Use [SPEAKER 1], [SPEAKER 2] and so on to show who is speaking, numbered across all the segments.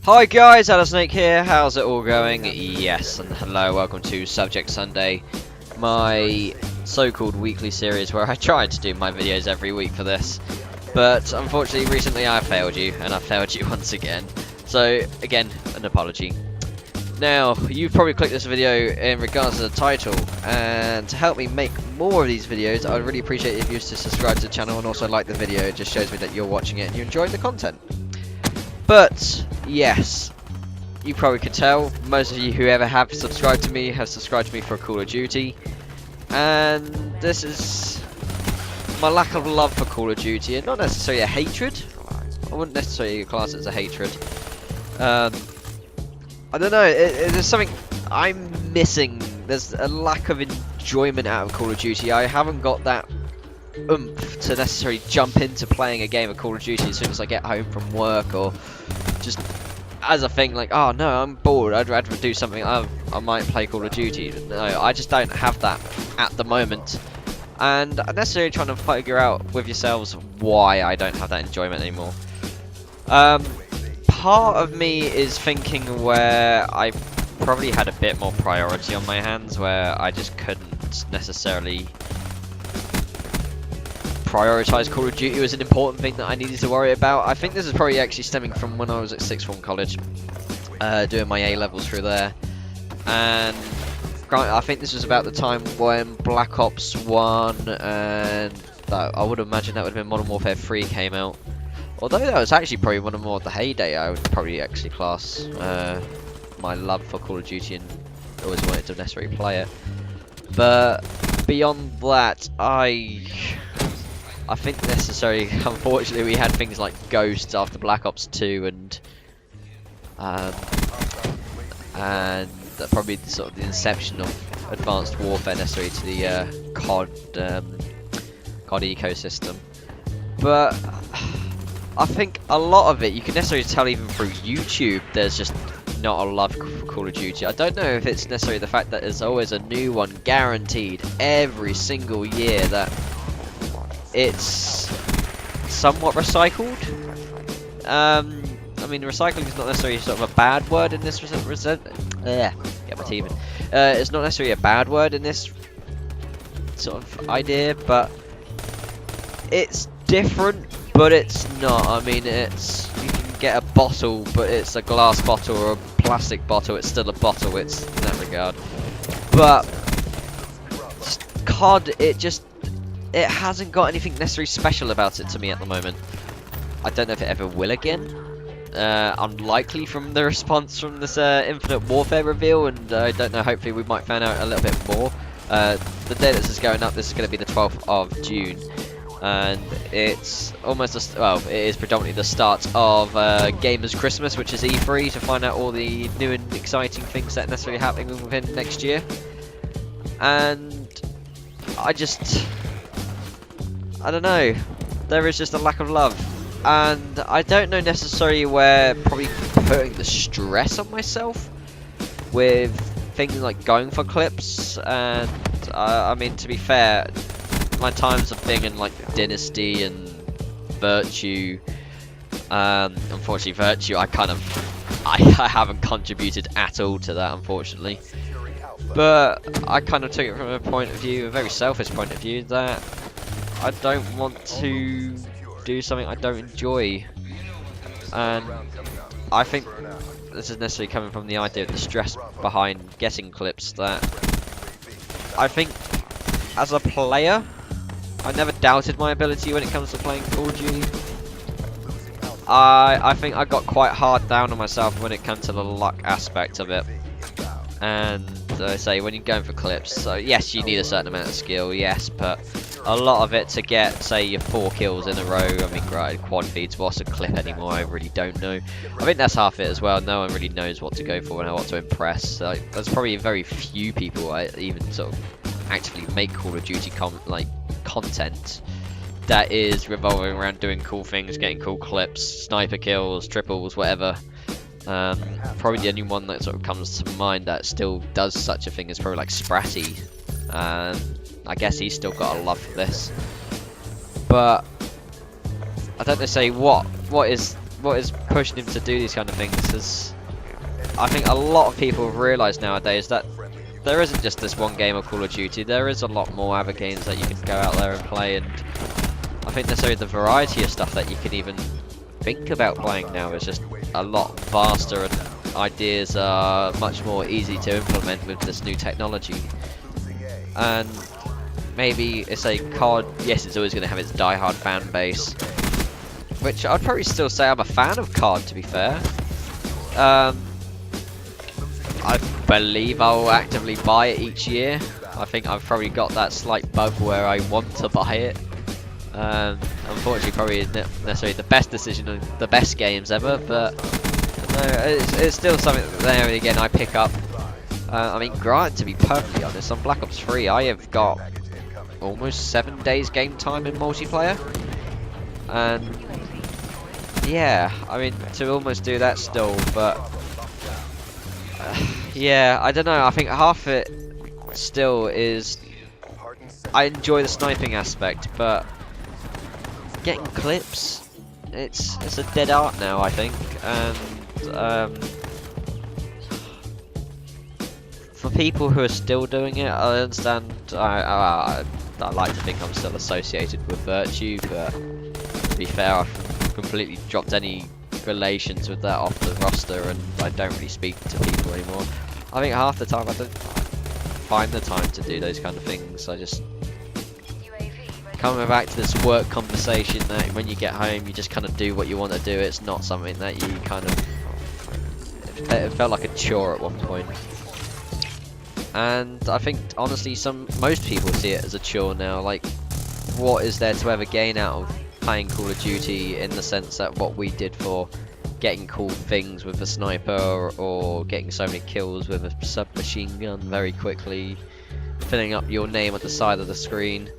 [SPEAKER 1] Hi guys, AdderSnake here, how's it all going? Yes, and hello, welcome to Subject Sunday, my so-called weekly series where I try to do my videos every week for this. But unfortunately recently I failed you, and I failed you once again. So, again, an apology. Now, you've probably clicked this video in regards to the title, and to help me make more of these videos, I would really appreciate if you used to subscribe to the channel and also like the video. It just shows me that you're watching it and you're enjoying the content. But, yes, you probably could tell, most of you who ever have subscribed to me have subscribed to me for Call of Duty. And this is my lack of love for Call of Duty, and not necessarily a hatred. I wouldn't necessarily class it as a hatred. I don't know, there's something I'm missing. There's a lack of enjoyment out of Call of Duty. I haven't got that oomph to necessarily jump into playing a game of Call of Duty as soon as I get home from work, or just as a thing like, oh no, I'm bored, I'd rather do something, I might play Call of Duty. No, I just don't have that at the moment, and I'm necessarily trying to figure out with yourselves why I don't have that enjoyment anymore. Part of me is thinking where I probably had a bit more priority on my hands, where I just couldn't necessarily prioritize Call of Duty was an important thing that I needed to worry about. I think this is probably actually stemming from when I was at sixth form college, doing my A levels through there, and I think this was about the time when Black Ops 1 and I would imagine that would have been Modern Warfare 3 came out. Although that was actually probably one of more of the heyday, I would probably actually class my love for Call of Duty and always wanted to necessarily play it. But beyond that, I think necessarily, unfortunately, we had things like Ghosts after Black Ops 2 and probably sort of the inception of Advanced Warfare necessary to the COD ecosystem. But I think a lot of it, you can necessarily tell even through YouTube, there's just not a love for Call of Duty. I don't know if it's necessarily the fact that there's always a new one guaranteed every single year, that it's somewhat recycled. I mean, recycling is not necessarily sort of a bad word in this get my teeth in. It's not necessarily a bad word in this sort of idea, but it's different, but it's not. I mean, it's, you can get a bottle, but it's a glass bottle or a plastic bottle, it's still a bottle, it's in that regard. But COD, it hasn't got anything necessarily special about it to me at the moment. I don't know if it ever will again. Unlikely from the response from this Infinite Warfare reveal, and I don't know, hopefully we might find out a little bit more. The day this is going up, this is going to be the 12th of June. And it's almost, well, it is predominantly the start of Gamers Christmas, which is E3, to find out all the new and exciting things that are necessarily happening within next year. And I don't know, there is just a lack of love, and I don't know necessarily where probably putting the stress on myself with things like going for clips. And I mean, to be fair, my times of being in like Dynasty and Virtue, unfortunately Virtue, I haven't contributed at all to that, unfortunately. But I kind of took it from a point of view, a very selfish point of view, that I don't want to do something I don't enjoy. And I think this is necessarily coming from the idea of the stress behind getting clips, that I think as a player, I never doubted my ability when it comes to playing Call of Duty. I think I got quite hard down on myself when it comes to the luck aspect of it. And I say, when you're going for clips, so yes, you need a certain amount of skill, yes, but a lot of it to get, say, your 4 kills in a row. I mean, right, quad feeds, what's a clip anymore? I really don't know. I think that's half it as well. No one really knows what to go for and what to impress. So there's probably very few people that even sort of actively make Call of Duty content that is revolving around doing cool things, getting cool clips, sniper kills, triples, whatever. Probably the only one that sort of comes to mind that still does such a thing is probably like Spratty. I guess he's still got a love for this. But I don't know, say what is what is pushing him to do these kind of things is, I think a lot of people have realised nowadays that there isn't just this one game of Call of Duty. There is a lot more other games that you can go out there and play, and I think necessarily the variety of stuff that you can even think about playing now is just a lot vaster, and ideas are much more easy to implement with this new technology. And maybe it's a COD, yes, it's always going to have its die-hard fan base, which I'd probably still say I'm a fan of COD, to be fair. I believe I'll actively buy it each year. I think I've probably got that slight bug where I want to buy it. Unfortunately, probably isn't necessarily the best decision and the best games ever, but no, it's still something that there and again I pick up. I mean, granted, to be perfectly honest, on Black Ops 3 I have got almost 7 days game time in multiplayer, and yeah, I mean, to almost do that still, but yeah, I don't know, I think half of it still is I enjoy the sniping aspect, but getting clips, it's a dead art now, I think, and for people who are still doing it, I understand. I like to think I'm still associated with Virtue, but to be fair, I've completely dropped any relations with that off the roster, and I don't really speak to people anymore. I think half the time I don't find the time to do those kind of things. I just coming back to this work conversation that when you get home you just kind of do what you want to do. It's not something that you kind of, it felt like a chore at one point. And I think honestly most people see it as a chore now. Like, what is there to ever gain out of playing Call of Duty, in the sense that what we did for getting cool things with a sniper, or getting so many kills with a submachine gun very quickly, filling up your name at the side of the screen.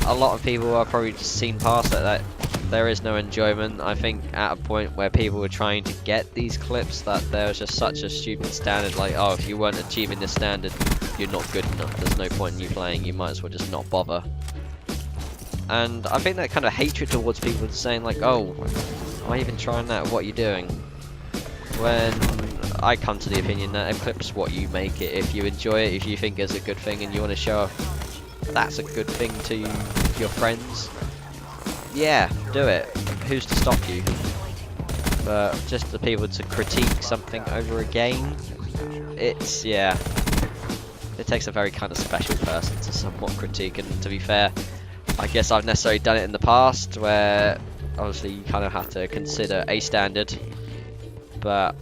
[SPEAKER 1] A lot of people are probably just seen past that there is no enjoyment. I think at a point where people were trying to get these clips, that there was just such a stupid standard, like, oh, if you weren't achieving this standard, you're not good enough, there's no point in you playing, you might as well just not bother. And I think that kind of hatred towards people saying like, oh, why even trying that, what are you doing? When I come to the opinion that a clip's what you make it. If you enjoy it, if you think it's a good thing and you want to show off that's a good thing to your friends, yeah, do it. Who's to stop you? But just the people to critique something over a game, it's, yeah, it takes a very kind of special person to somewhat critique. And to be fair, I guess I've necessarily done it in the past, where obviously you kind of have to consider a standard, but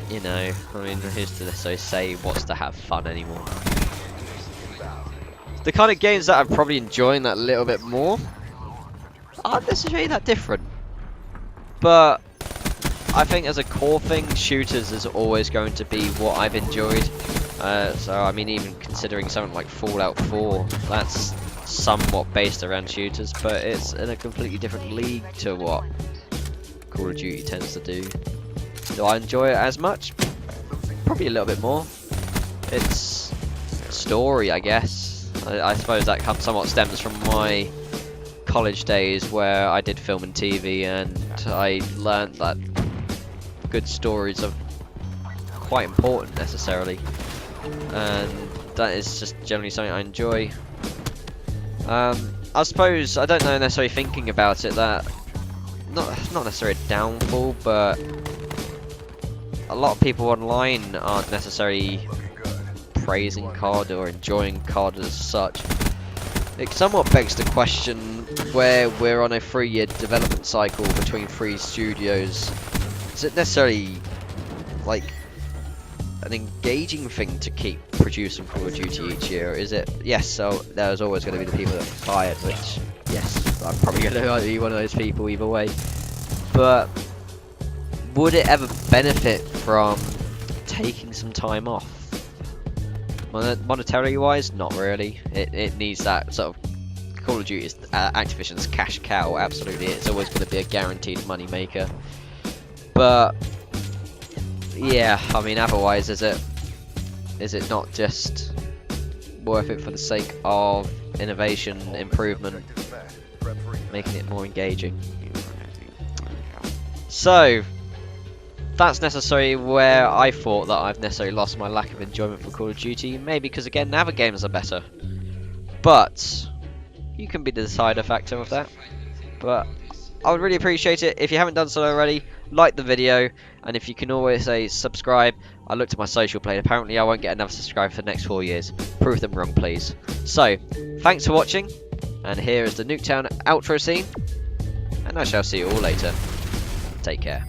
[SPEAKER 1] you know, I mean, who's to necessarily say what's to have fun anymore? The kind of games that I'm probably enjoying that little bit more aren't necessarily that different, but I think as a core thing, shooters is always going to be what I've enjoyed. So I mean, even considering something like Fallout 4, that's somewhat based around shooters, but it's in a completely different league to what Call of Duty tends to do. Do I enjoy it as much? Probably a little bit more. It's story, I guess. I suppose that somewhat stems from my college days, where I did film and TV, and I learned that good stories are quite important necessarily, and that is just generally something I enjoy. I suppose, I don't know, necessarily thinking about it, that not necessarily a downfall, but a lot of people online aren't necessarily praising COD or enjoying COD as such. It somewhat begs the question, where we're on a 3-year development cycle between 3 studios, is it necessarily like an engaging thing to keep producing Call of Duty each year? Is it, yes, so there's always going to be the people that are fired, which, yes, I'm probably going to be one of those people either way, but would it ever benefit from taking some time off? Monetarily wise, not really. It needs that sort of, Call of Duty is Activision's cash cow, absolutely. It's always going to be a guaranteed money maker. But yeah, I mean, otherwise, is it not just worth it for the sake of innovation, improvement, making it more engaging? So that's necessarily where I thought that I've necessarily lost my lack of enjoyment for Call of Duty. Maybe because again, now the games are better. But you can be the decider factor of that. But I would really appreciate it if you haven't done so already. Like the video, and if you can always say subscribe. I looked at my social plate. Apparently, I won't get another subscriber for the next 4 years. Prove them wrong, please. So, thanks for watching, and here is the Nuketown outro scene, and I shall see you all later. Take care.